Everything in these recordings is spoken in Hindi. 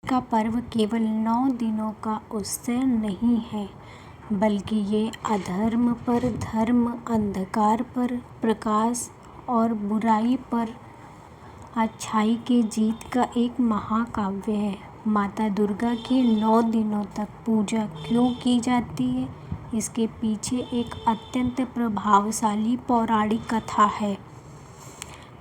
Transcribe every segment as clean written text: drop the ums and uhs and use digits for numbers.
का पर्व केवल 9 दिनों का उत्सव नहीं है, बल्कि ये अधर्म पर धर्म, अंधकार पर प्रकाश और बुराई पर अच्छाई के जीत का एक महाकाव्य है। माता दुर्गा की 9 दिनों तक पूजा क्यों की जाती है, इसके पीछे एक अत्यंत प्रभावशाली पौराणिक कथा है।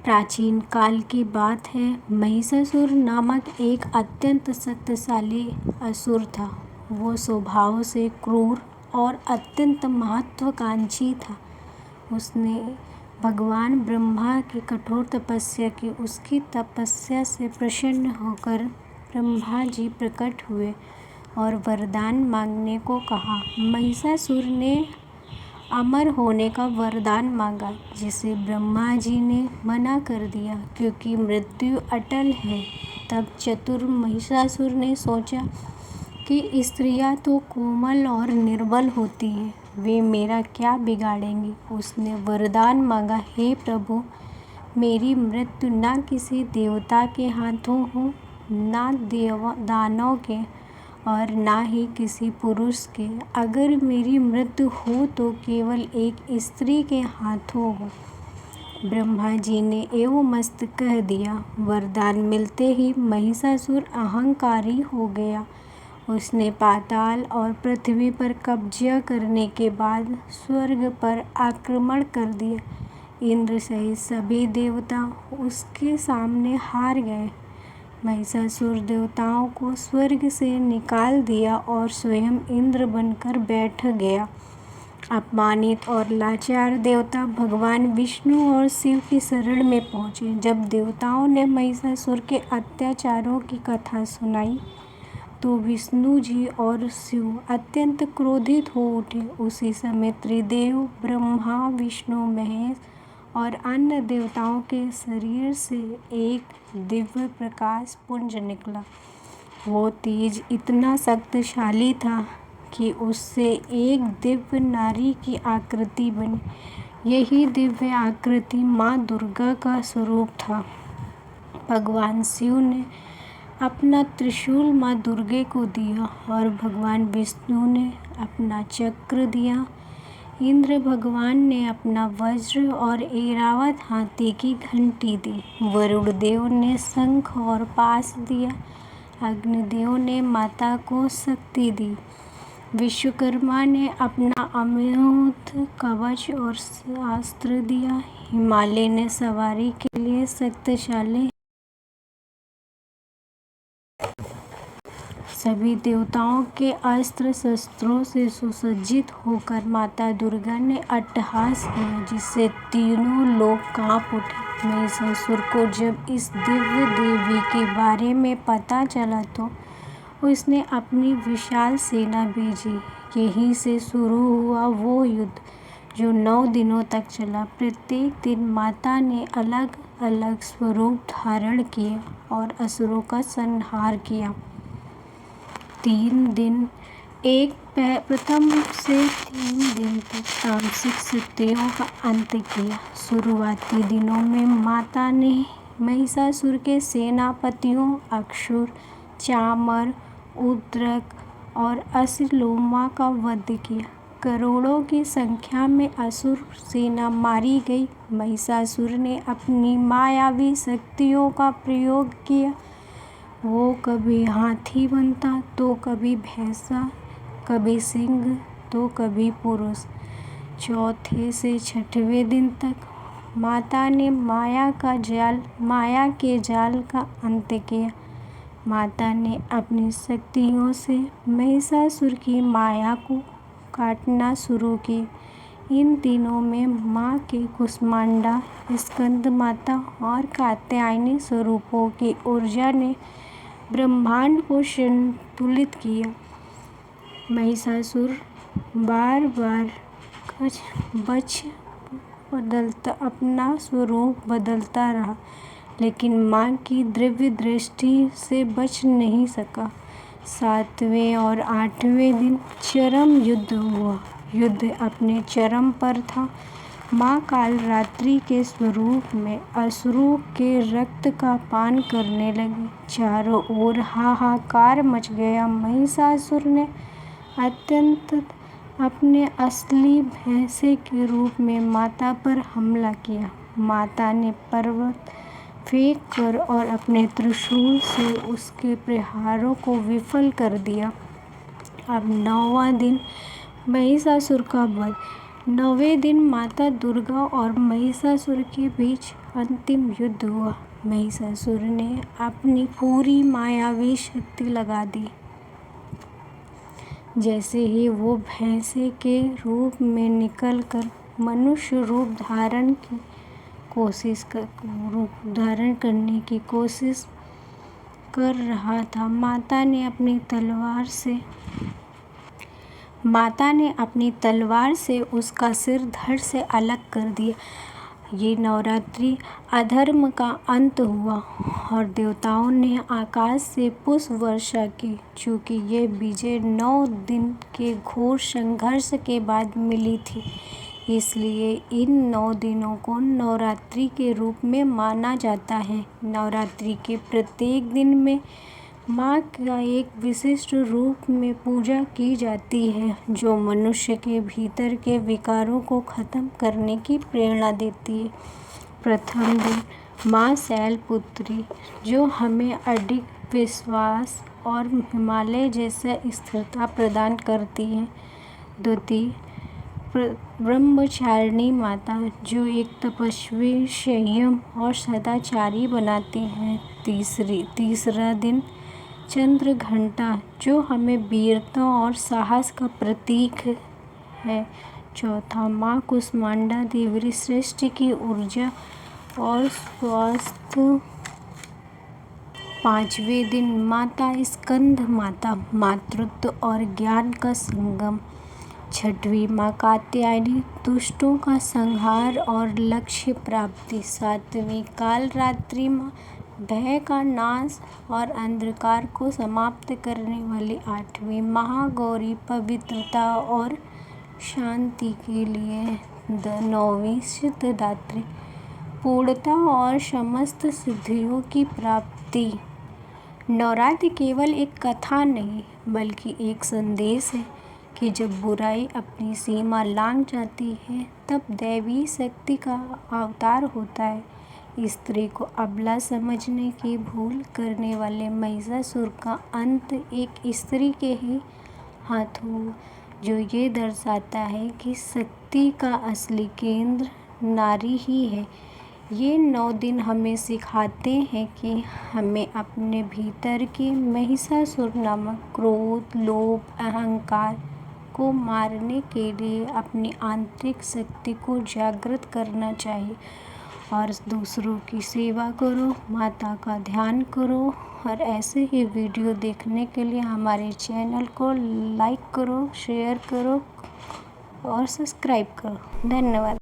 प्राचीन काल की बात है। महिषासुर नामक एक अत्यंत शक्तिशाली असुर था। वो स्वभाव से क्रूर और अत्यंत महत्वाकांक्षी था। उसने भगवान ब्रह्मा की कठोर तपस्या की। उसकी तपस्या से प्रसन्न होकर ब्रह्मा जी प्रकट हुए और वरदान मांगने को कहा। महिषासुर ने अमर होने का वरदान मांगा, जिसे ब्रह्मा जी ने मना कर दिया, क्योंकि मृत्यु अटल है। तब चतुर महिषासुर ने सोचा कि स्त्रियां तो कोमल और निर्बल होती हैं, वे मेरा क्या बिगाड़ेंगी। उसने वरदान मांगा, हे प्रभु, मेरी मृत्यु ना किसी देवता के हाथों हो, ना दानव के, और ना ही किसी पुरुष के। अगर मेरी मृत्यु हो तो केवल एक स्त्री के हाथों हो। ब्रह्मा जी ने एवं मस्त कह दिया। वरदान मिलते ही महिषासुर अहंकारी हो गया। उसने पाताल और पृथ्वी पर कब्जा करने के बाद स्वर्ग पर आक्रमण कर दिया। इंद्र सहित सभी देवता उसके सामने हार गए। महिषासुर देवताओं को स्वर्ग से निकाल दिया और स्वयं इंद्र बनकर बैठ गया। अपमानित और लाचार देवता भगवान विष्णु और शिव की शरण में पहुँचे। जब देवताओं ने महिषासुर के अत्याचारों की कथा सुनाई तो विष्णु जी और शिव अत्यंत क्रोधित हो उठे। उसी समय त्रिदेव ब्रह्मा, विष्णु, महेश और अन्य देवताओं के शरीर से एक दिव्य प्रकाश पुंज निकला। वो तेज इतना शक्तिशाली था कि उससे एक दिव्य नारी की आकृति बनी। यही दिव्य आकृति माँ दुर्गा का स्वरूप था। भगवान शिव ने अपना त्रिशूल माँ दुर्गा को दिया और भगवान विष्णु ने अपना चक्र दिया। इंद्र भगवान ने अपना वज्र और ऐरावत हाथी की घंटी दी। वरुण देव ने शंख और पाश दिया। अग्निदेव ने माता को शक्ति दी। विश्वकर्मा ने अपना अमोघ कवच और शास्त्र दिया। हिमालय ने सवारी के लिए शक्तिशाली। सभी देवताओं के अस्त्र शस्त्रों से सुसज्जित होकर माता दुर्गा ने अट्टहास किया, जिससे तीनों लोग कांप उठे। महिषासुर को जब इस दिव्य देवी के बारे में पता चला तो उसने अपनी विशाल सेना भेजी। यहीं से शुरू हुआ वो युद्ध जो 9 दिनों तक चला। प्रत्येक दिन माता ने अलग अलग स्वरूप धारण किए और असुरों का संहार किया। 3 दिन प्रथम से 3 दिन तक तामसिक शक्तियों का अंत किया। शुरुआती दिनों में माता ने महिषासुर के सेनापतियों अक्षुर, चामर, उद्रक और असिलोमा का वध किया। करोड़ों की संख्या में असुर सेना मारी गई। महिषासुर ने अपनी मायावी शक्तियों का प्रयोग किया। वो कभी हाथी बनता तो कभी भैंसा, कभी सिंह तो कभी पुरुष। चौथे से 6वें दिन तक माता ने माया के जाल का अंत किया। माता ने अपनी शक्तियों से महिषासुर की माया को काटना शुरू की। इन दिनों में माँ के कुष्मांडा, स्कंद माता और कात्यायनी स्वरूपों की ऊर्जा ने ब्रह्मांड को संतुलित किया। महिषासुर बार बार अपना स्वरूप बदलता रहा, लेकिन माँ की दिव्य दृष्टि से बच नहीं सका। 7वें और 8वें दिन चरम युद्ध हुआ। युद्ध अपने चरम पर था। माँ कालरात्रि के स्वरूप में असुरों के रक्त का पान करने लगी। चारों ओर हाहाकार मच गया। महिषासुर ने अत्यंत अपने असली भैंसे के रूप में माता पर हमला किया। माता ने पर्वत फेंक कर और अपने त्रिशूल से उसके प्रहारों को विफल कर दिया। अब 9वां दिन महिषासुर का वध। 9वें दिन माता दुर्गा और महिषासुर के बीच अंतिम युद्ध हुआ। महिषासुर ने अपनी पूरी मायावी शक्ति लगा दी। जैसे ही वो भैंसे के रूप में निकलकर मनुष्य रूप धारण करने की कोशिश कर रहा था, माता ने अपनी तलवार से उसका सिर धड़ से अलग कर दिया। ये नवरात्रि अधर्म का अंत हुआ और देवताओं ने आकाश से पुष्प वर्षा की। चूँकि ये विजय 9 दिन के घोर संघर्ष के बाद मिली थी, इसलिए इन 9 दिनों को नवरात्रि के रूप में माना जाता है। नवरात्रि के प्रत्येक दिन में माँ का एक विशिष्ट रूप में पूजा की जाती है, जो मनुष्य के भीतर के विकारों को खत्म करने की प्रेरणा देती है। प्रथम दिन माँ शैलपुत्री, जो हमें अडिग विश्वास और हिमालय जैसा स्थिरता प्रदान करती है। द्वितीय ब्रह्मचारिणी माता, जो एक तपस्वी, संयम और सदाचारी बनाती हैं। तीसरा दिन चंद्रघंटा, जो हमें वीरता और साहस का प्रतीक है। चौथा माँ कुष्मांडा देवी, सृष्टि की ऊर्जा और स्वास्थ्य। 5वें दिन माता स्कंद माता, मातृत्व और ज्ञान का संगम। 6वीं माँ कात्यायनी, दुष्टों का संहार और लक्ष्य प्राप्ति। 7वीं कालरात्रि माँ, भय का नाश और अंधकार को समाप्त करने वाली। 8वीं महागौरी, पवित्रता और शांति के लिए। 9वीं सिद्धिदात्री, पूर्णता और समस्त सिद्धियों की प्राप्ति। नवरात्रि केवल एक कथा नहीं, बल्कि एक संदेश है कि जब बुराई अपनी सीमा लांघ जाती है, तब दैवी शक्ति का अवतार होता है। स्त्री को अबला समझने की भूल करने वाले महिषासुर का अंत एक स्त्री के ही हाथों हुआ, जो ये दर्शाता है कि शक्ति का असली केंद्र नारी ही है। ये 9 दिन हमें सिखाते हैं कि हमें अपने भीतर के महिषासुर नामक क्रोध, लोभ, अहंकार को मारने के लिए अपनी आंतरिक शक्ति को जागृत करना चाहिए और दूसरों की सेवा करो, माता का ध्यान करो। और ऐसे ही वीडियो देखने के लिए हमारे चैनल को लाइक करो, शेयर करो और सब्सक्राइब करो। धन्यवाद।